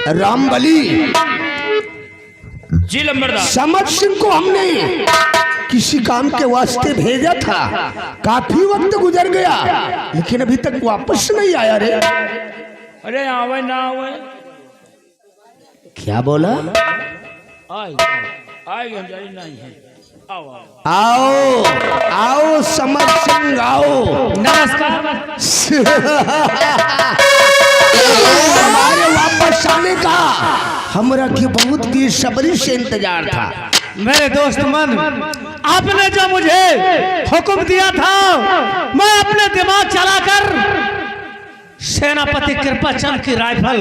रामबली जी लंबरदार। समर सिंह को हमने किसी काम के वास्ते भेजा था, काफी वक्त गुजर गया लेकिन अभी तक वापस नहीं आया रे। अरे आवे ना आवे, क्या बोला? आएगी हम जारी नहीं है। आओ आओ आओ समर सिंह आओ। नमस्कार। हमारे वापस आने का हमरा की बहुत बेसब्री से इंतजार था। मेरे दोस्त मन, आपने जो मुझे हुक्म दिया था मैं अपने दिमाग चलाकर सेनापति कृपाचंद की राइफल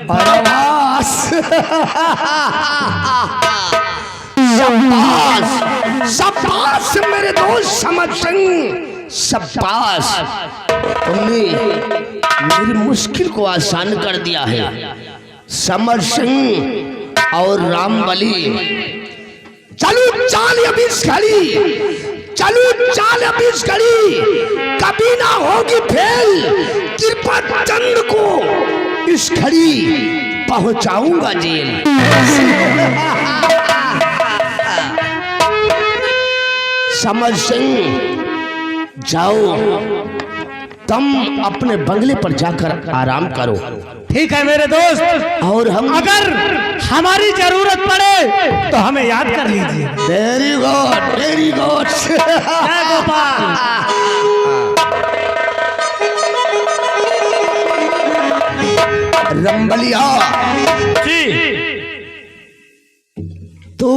शाबाश शाबाश मेरे दोस्त समर सिंह, शाबाश। तुमने मेरी मुश्किल को आसान कर दिया है। समर सिंह और रामबली, चलो चाल अभी घड़ी, चलो चाल अभी घड़ी, कभी ना होगी फेल। कृपाचंद को इस घड़ी पहुंचाऊंगा जेल। समर सिंह जाओ, तुम अपने बंगले पर जाकर आराम करो। ठीक है मेरे दोस्त, और हम अगर हमारी जरूरत पड़े तो हमें याद कर लीजिए। Very good very good. जय गोपाल। रंबलिया जी तू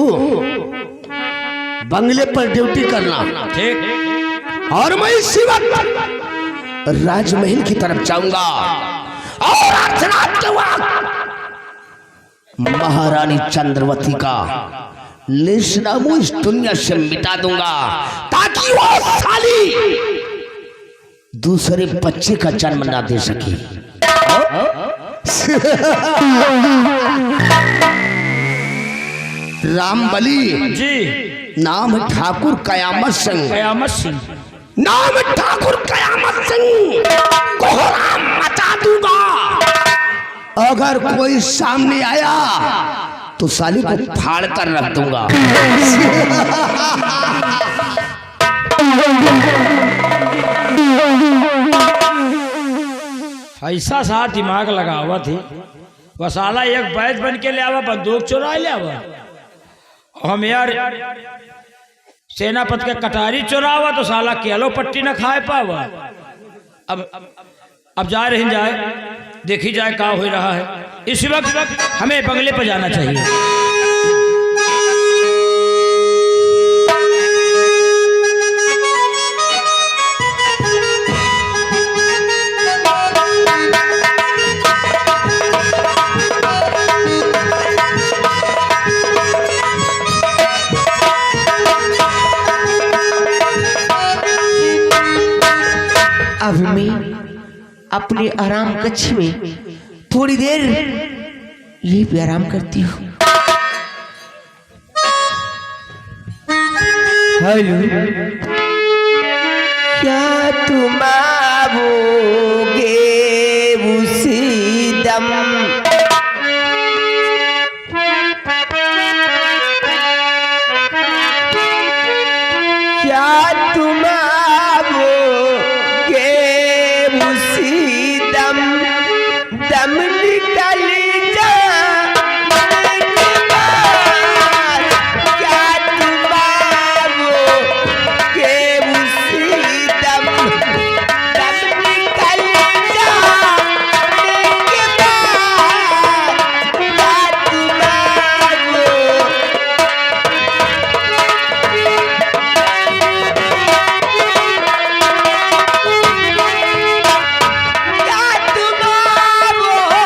बंगले पर ड्यूटी करना, ठीक। और मैं इसी वक्त राजमहल की तरफ जाऊंगा और अर्धरात के वक्त महारानी चंद्रवती का निस्नामो इस दुनिया से मिटा दूंगा, ताकि वो साली दूसरे बच्चे का जन्म ना दे सके। रामबली जी नाम ठाकुर कयामत सिंह, कयामत सिंह। नाम ठाकुर कयामत सिंह, कोहराम मचा दूंगा। अगर कोई सामने आया तो साली को फाड़ कर रख दूंगा। ऐसा सा दिमाग लगा हुआ थी, वसाला एक बैच बन के ले आवा, बंदूक चुरा ले आवा। हम यार सेनापति के कटारी चुरावा तो साला केलो पट्टी न खाए पावा। अब जा रही जाए, देखी जाए क्या हो रहा है। इस वक्त हमें बंगले पर जाना चाहिए। अब मैं अपने आराम कक्ष में थोड़ी देर यहीं पे आराम करती हूँ। हेलो, क्या तुम आओगे उसी दम? क्या तुम दम निकल जाने के बाद, क्या तुम आओगे उसी दम? दम निकल जाने के बाद, क्या तुम आओगे? क्या तुम आओगे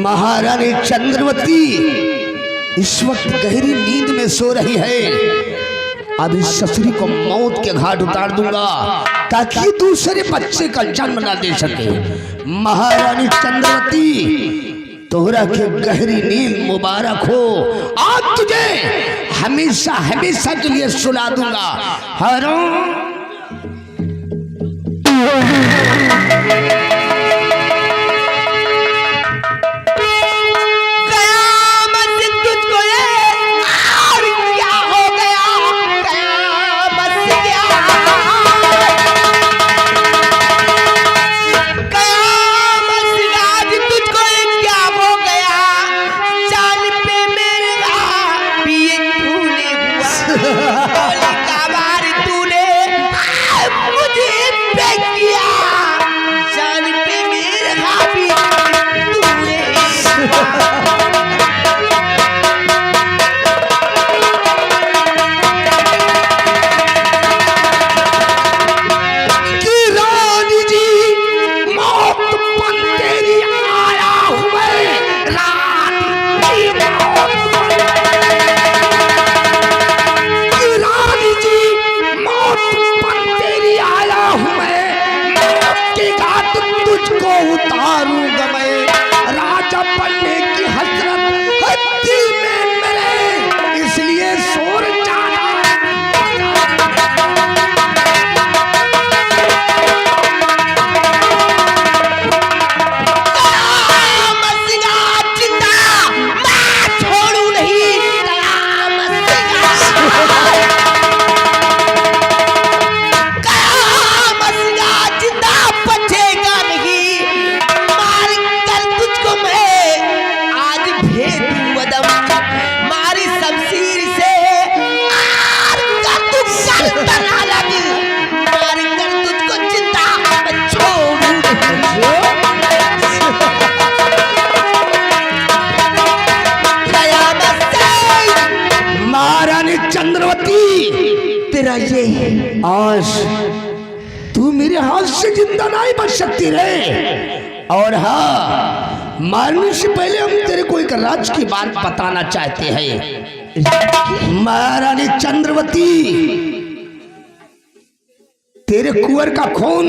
महारानी चंद्रवती इस वक्त गहरी नींद में सो रही है। अब इस ससुरी को मौत के घाट उतार दूंगा ताकि दूसरे बच्चे का जन्म ना दे सके। महारानी चंद्रवती तोहरा के गहरी नींद मुबारक हो। आज तुझे हमेशा हमेशा के लिए सुला दूंगा। हरो आज तू मेरे हाथ से जिंदा नहीं बच सकती रे। और हाँ, मारने से पहले हम तेरे को एक राज की बात बताना चाहते हैं। महारानी चंद्रवती, तेरे कुंवर का खून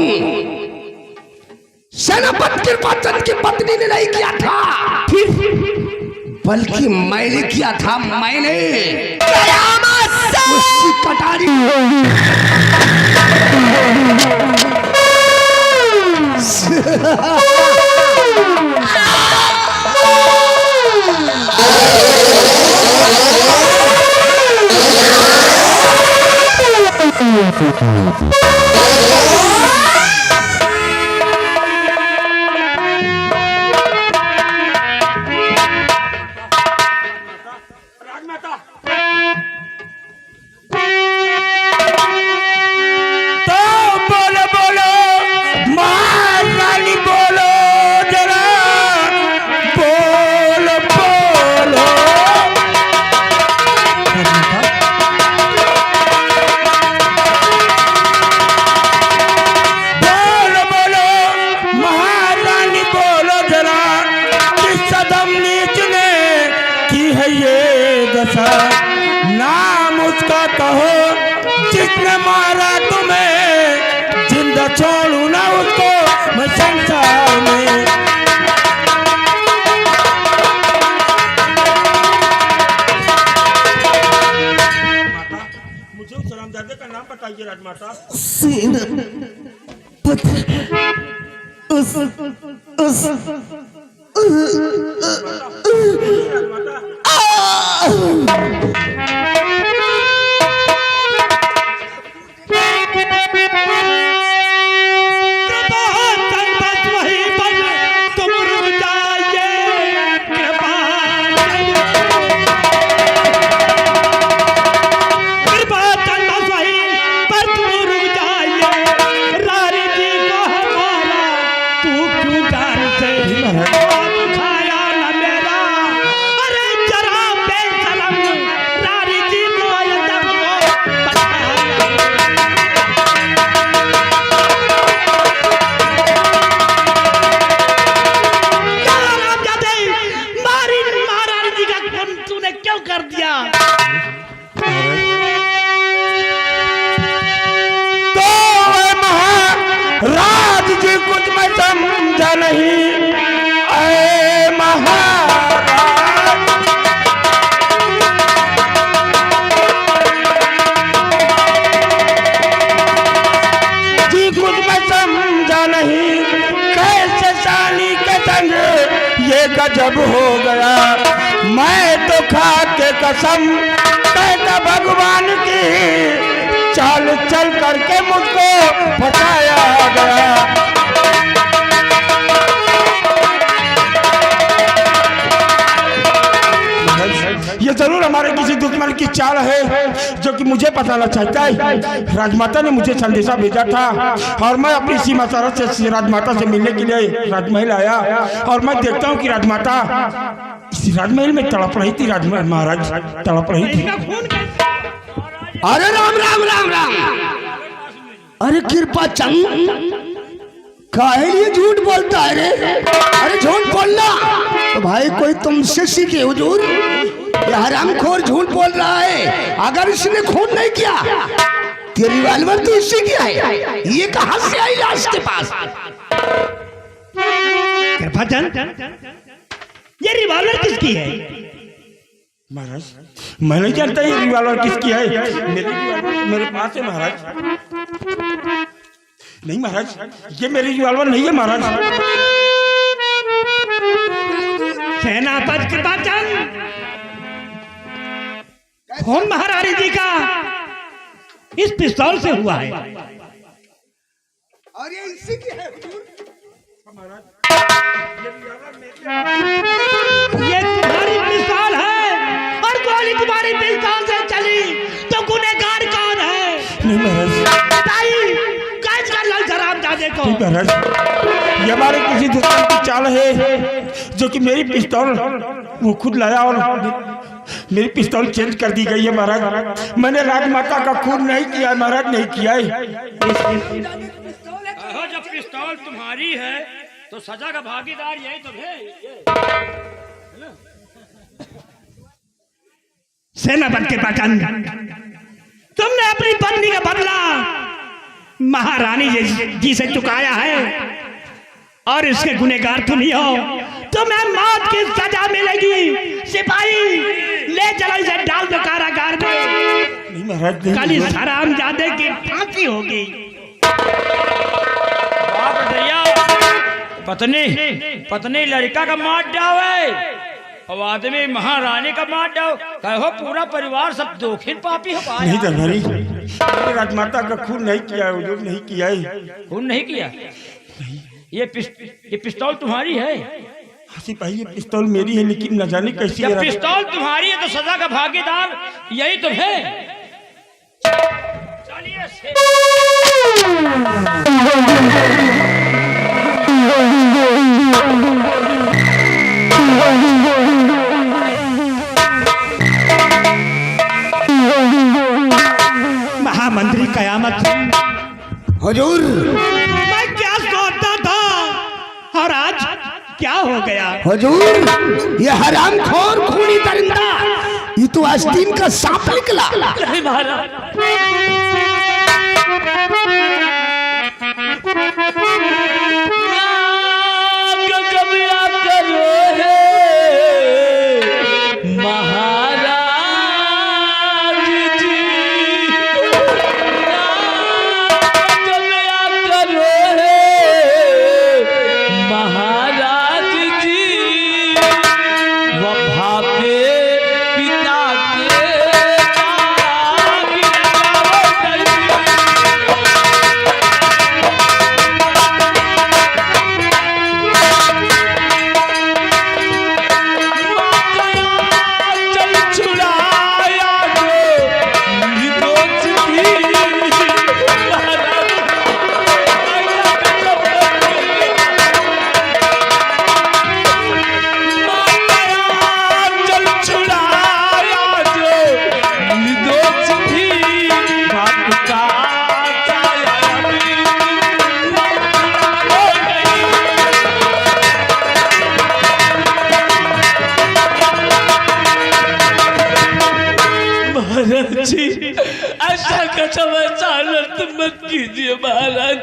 सेनापति कृपाचंद की पत्नी ने नहीं किया था, बल्कि मैंने किया था। मैंने उसकी कटारी नाम उसका कहो जिसने मारा तुम्हें, जिंदा छोड़ू ना उसको मैं संसार में। मुझे उस रामजादे का नाम बताइए राजमाता। जी कुछ मैं समझा नहीं ऐ महाराज, जी कुछ मैं समझा नहीं कैसे साली के संग ये गजब हो गया। मैं तो खा के कसम कहता भगवान की चाल चल करके मुझको फसाया गया। ये जरूर हमारे किसी दुश्मन की चाल है जो कि मुझे पता न चलता है। राजमाता ने मुझे संदेशा भेजा था और मैं अपनी सीमा सरहद से राजमाता से मिलने के लिए राजमहल आया और मैं देखता हूँ कि राजमाता इसी राजमहल में तड़प रही थी। महाराज तड़प रही थी। अरे राम राम राम राम। अरे कृपा चंद काहे लिए झूठ बोलता है रे? अरे झूठ बोलना तो भाई कोई तुमसे सीखे हुजूर। ये हरामखोर झूठ बोल रहा है। अगर इसने खून नहीं किया तो रिवाल्वर तो इससे किया है। ये कहां से आई लाश के पास? कृपा चंद, ये रिवॉल्वर किसकी है? महाराज मैं नहीं जानता ये रिवॉल्वर किसकी है। मेरी रिवॉल्वर मेरे पास है महाराज। नहीं महाराज ये मेरी रिवॉल्वर नहीं है महाराज। सेनापति कृपा चंद, खून महारानी जी का इस पिस्तौल से हुआ है। और ये इसी की है हुजूर। ये तुम्हारी पिस्तौल है और गोली तुम्हारी पिस्तौल से चली तो गुनहगार कौन है? नहीं महाराज कैद कर लो हरामजादे को। महाराज ये हमारे किसी दुश्मन की चाल है जो कि मेरी पिस्तौल वो खुद लाया और मेरी पिस्तौल चेंज कर दी गई है महाराज। मैंने राजमाता का खून नहीं किया महाराज, नहीं किया है। जब पिस्तौल तुम्हारी है तो सजा का भागीदार यही तो है। सेनापति के पाचन, तुमने अपनी पत्नी का बदला महारानी जी से चुकाया है और इसके गुनहगार तुम ही हो। तुम्हें मौत की सजा मिलेगी। सिपाही ले चलो इसे डाल दो कारागार में। कल इस हरामजादे की फांसी होगी। पत्नी लड़का का मार डावे और आदमी महारानी का मार डाओ। कहो पूरा परिवार सब दोखिल पापी हो पाया। नहीं दरबारी राजमाता का खून नहीं किया है हुजूर, नहीं किया है। खून नहीं किया। ये पिस्तौल तुम्हारी है? सिपाही ये पिस्तौल मेरी है लेकिन न जाने कैसी जब पिस्तौल तुम्हारी है तो सजा का भागीदार यही तो है। चलिए महामंत्री कयामत हुजूर मैं क्या सोचता था और आज क्या हो गया? हुजूर ये हरामखोर खूनी दरिंदा ये तो आस्तीन का सांप निकला। नहीं महाराज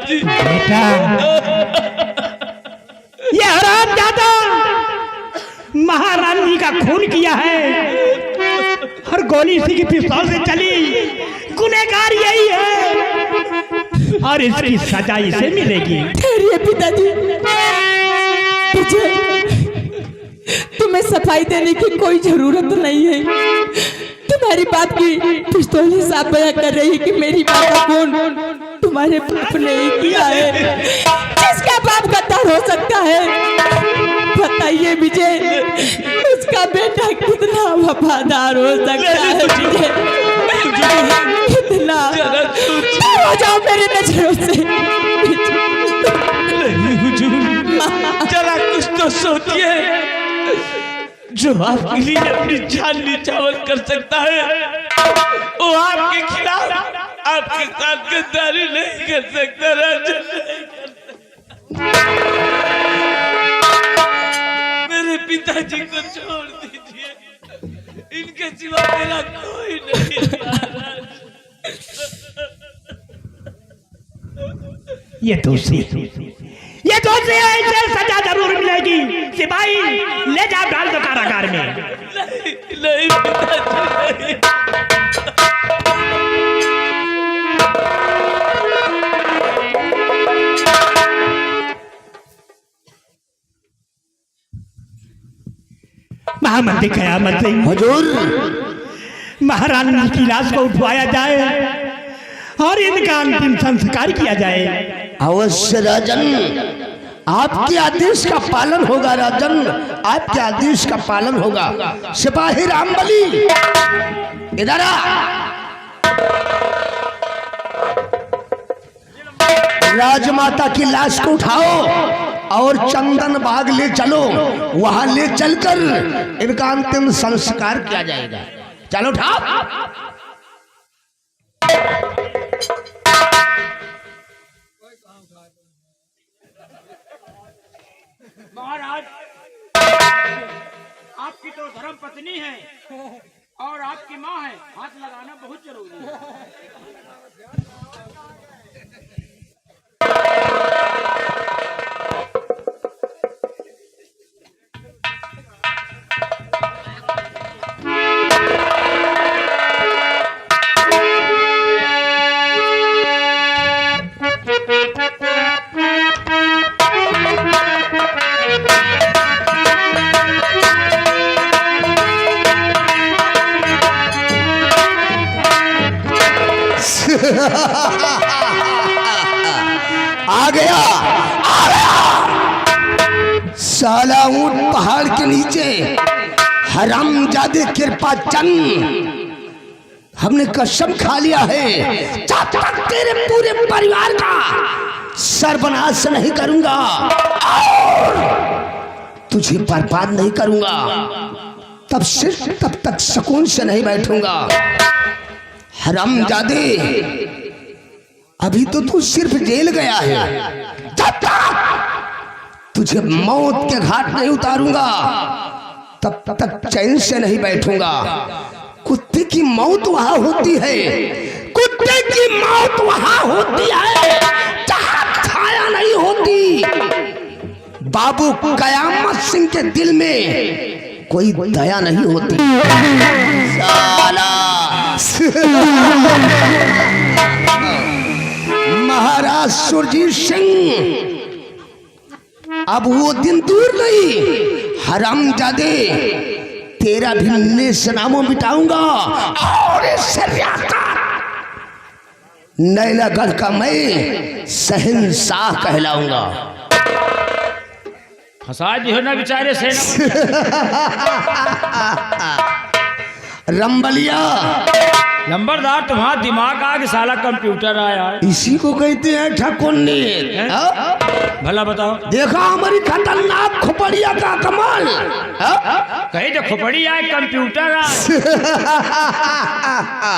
बेटा ये हरामजादा महारानी का खून किया है और गोली इसी की पिस्तौल से चली। गुनहगार यही है और इसकी सजा इसे मिलेगी। ठहरिए पिताजी, मुझे तुम्हें सफाई देने की कोई जरूरत नहीं है। तुम्हारी बात की पिस्तौल ही साफ बयां कर रही है कि मेरी बात का खून तुम्हारे बाप ने ही किया है। जिसका बाप गद्दार हो सकता है, बताइए विजय, उसका बेटा कितना वफादार हो सकता है? विजय कितना हो जाओ मेरी नजरों से। जरा कुछ तो सोचिए, जो आपके लिए अपनी जान निछावर कर सकता है वो आपके खिलाफ आपके साथ गद्दारी नहीं कर सकता। राजन मेरे पिताजी को छोड़ दीजिए, इनके सिवा मेरा कोई नहीं। ये दोषी है, इसे सजा जरूर मिलेगी। सिपाही ले जाओ, डाल दो कारागार में। नहीं पिताजी, नहीं। महामंत्री कयामत से हुजूर, महारानी की लाश को उठवाया जाए और इनका अंतिम संस्कार किया जाए। अवश्य राजन, आपके आदेश का पालन होगा। राजन, आपके आदेश का पालन होगा। सिपाही रामबली, इधर आ। राजमाता की लाश को उठाओ और चंदन बाग ले चलो। वहां ले चलकर इनका अंतिम संस्कार किया जाएगा। चलो उठाओ। महाराज, आपकी तो धर्म पत्नी है और आपकी माँ है, हाथ लगाना बहुत जरूरी है। आ गया साला ऊंट पहाड़ के नीचे। हरामजादे कृपा चंद, हमने कसम खा लिया है जब तक तेरे पूरे परिवार का सर्वनाश नहीं करूंगा और तुझे बर्बाद नहीं करूंगा, तब तक सुकून से नहीं बैठूंगा। हरामजादे, अभी तो तू सिर्फ जेल गया है। जब तक तुझे मौत के घाट नहीं उतारूंगा तब तक चैन से नहीं बैठूंगा। कुत्ते की मौत वहां होती है, कुत्ते की मौत वहां होती है जहां छाया नहीं होती। बाबू कयामत सिंह के दिल में कोई दया नहीं होती। साला महाराज सुरजीत सिंह, अब वो दिन दूर नहीं। हरामजादे, तेरा भी नेस्तनाबूद मिटाऊंगा और इस नैलागढ़ का मैं शहंशाह कहलाऊंगा। फंसा दी हो ना बेचारे से। रंबलिया, नंबरदार, तुम्हारा दिमाग आ गया, साला कंप्यूटर आया है। इसी को कहते हैं ठकुन्नी। भला बताओ, देखा हमारी खतरनाक खोपड़िया का कमाल। कहीं तो खोपड़ी आए, कंप्यूटर आए।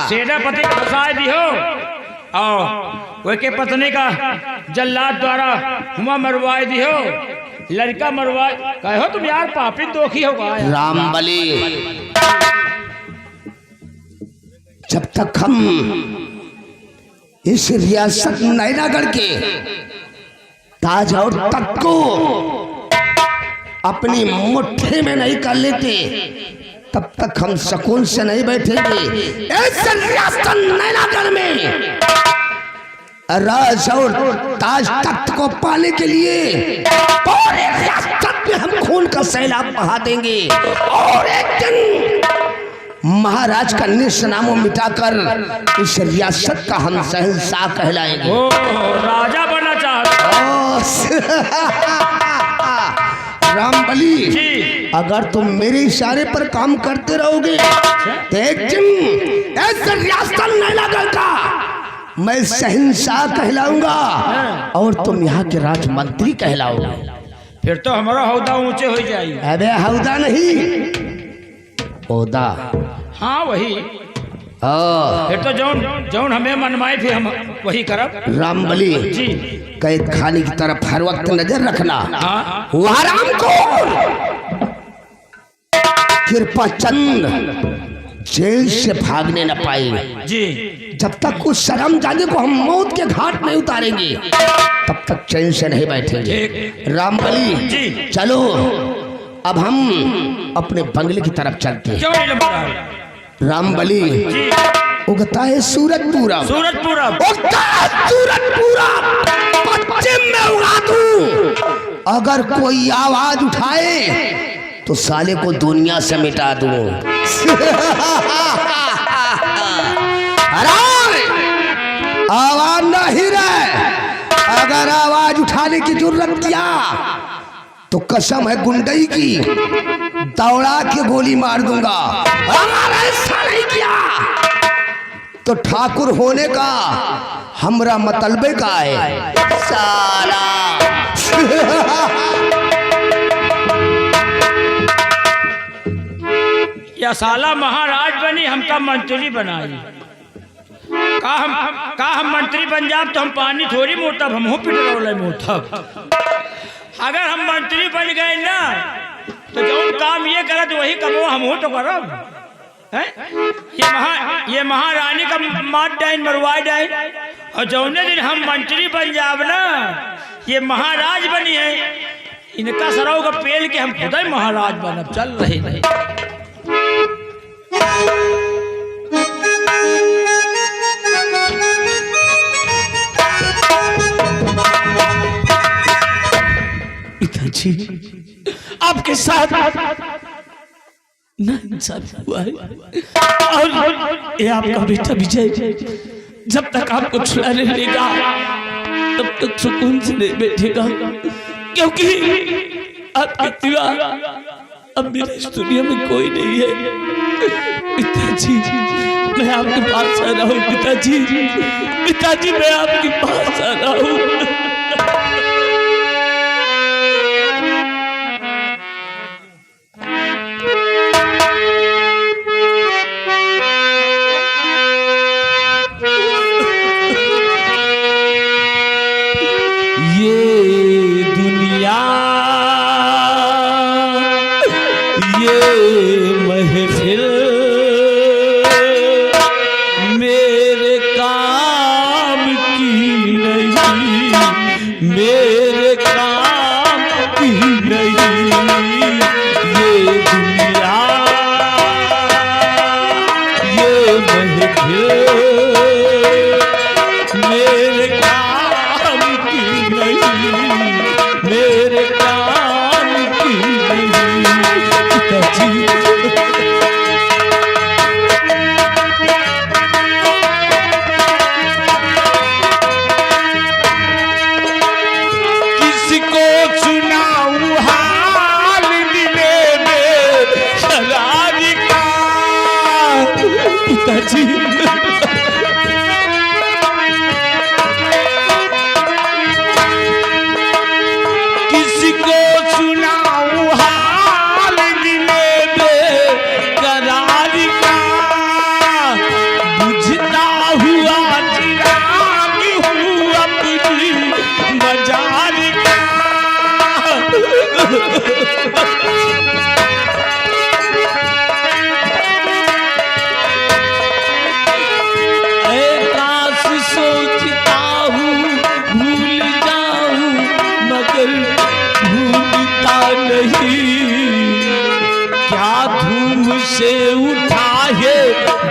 सेनापति फंसा दी हो और वो के पत्नी का जल्लाद द्वारा हुआ मरवाए दी हो, लड़का मरवाए। कहो तुम यार पापी दोखी होगा। रामबली, जब तक हम इस रियासत नैनागढ़ के ताज और तख्त को अपनी मुट्ठी में नहीं कर लेते तब तक हम सुकून से नहीं बैठेंगे। इस रियासत नैनागढ़ में राज और ताज तख्त को पाने के लिए पूरे रियासत में हम खून का सैलाब बहा देंगे और एक दिन महाराज का निशानामो मिटाकर इस रियासत का हम शहंशाह कहलाएंगे। ओ राजा बनना चाहते रामबली जी। अगर तुम मेरे इशारे पर काम करते रहोगे तो एक दिन इस रियासत नैनागढ़ का मैं शहंशाह कहलाऊंगा और तुम यहाँ के राजमंत्री कहलाओगे। फिर तो हमारा हौदा ऊंचे हो जाएगी। अबे हौदा नहीं, ओदा। हाँ वही। फिर तो जौन जौन हमें मनमाए फिर हम वही करब। रामबली जी। कैद खाने की तरफ हर वक्त नजर रखना। हाँ। वहाँ राम को कृपा चंद जेल से भागने न पाए। जी। जब तक उस शर्म जाने को हम मौत के घाट नहीं उतारेंगे तब तक चैन से नहीं बैठेंगे। रामबली जी। चलो अब हम अपने बंगले की तरफ चलते हैं। क्यों नहीं लंबा रहा? रामबली जी। उगता है सूरज पूरब, सूरज पूरब। उगता है सूरज पूरब, पश्चिम में उगा दूं। अगर कोई आवाज उठाए तो साले को दुनिया से मिटा दूं। अरे आवाज नहीं रहे, अगर आवाज उठाने की जरूरत किया तो कसम है गुंडई की दौड़ा के गोली मार दूंगा। अगर ऐसा नहीं किया तो ठाकुर होने का हमरा मतलबे का है साला। या साला महाराज बनी हमका मंत्री बनाई। का हम मंत्री बन जाब तो हम पानी थोड़ी मोतब, हम पेट्रोल मोतब। अगर हम मंत्री बन गए ना तो जो काम ये करत वही करो हम हो तो करब। ये महारानी का मार डाइन मरवाई डाइन और जौने दिन हम मंत्री बन जाब ना ये महाराज बनी है इनका सराव का पेल के हम खुद ही महाराज बनब। चल रहे नहीं। पिताजी आपके साथ नाइंसाफी हुआ है और ये आपका बेटा विजय जब तक आपको छुड़ा नहीं लेगा तब तक सुकून से नहीं बैठेगा, क्योंकि आपके सिवा अब मेरे इस दुनिया में कोई नहीं है। पिताजी मैं आपके पास आ रहा हूँ। पिताजी पिताजी मैं आपके पास आ रहा हूँ।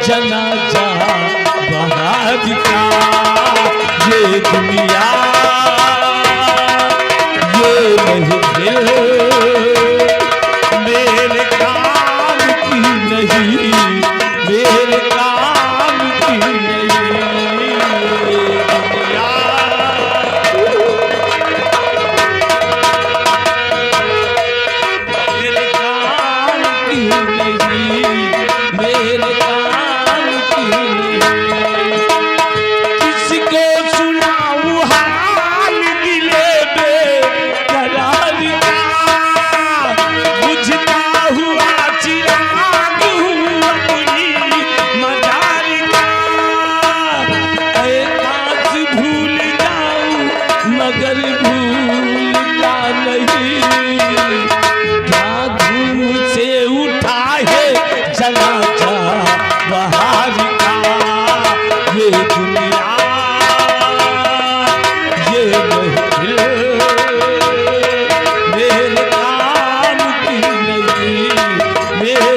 जना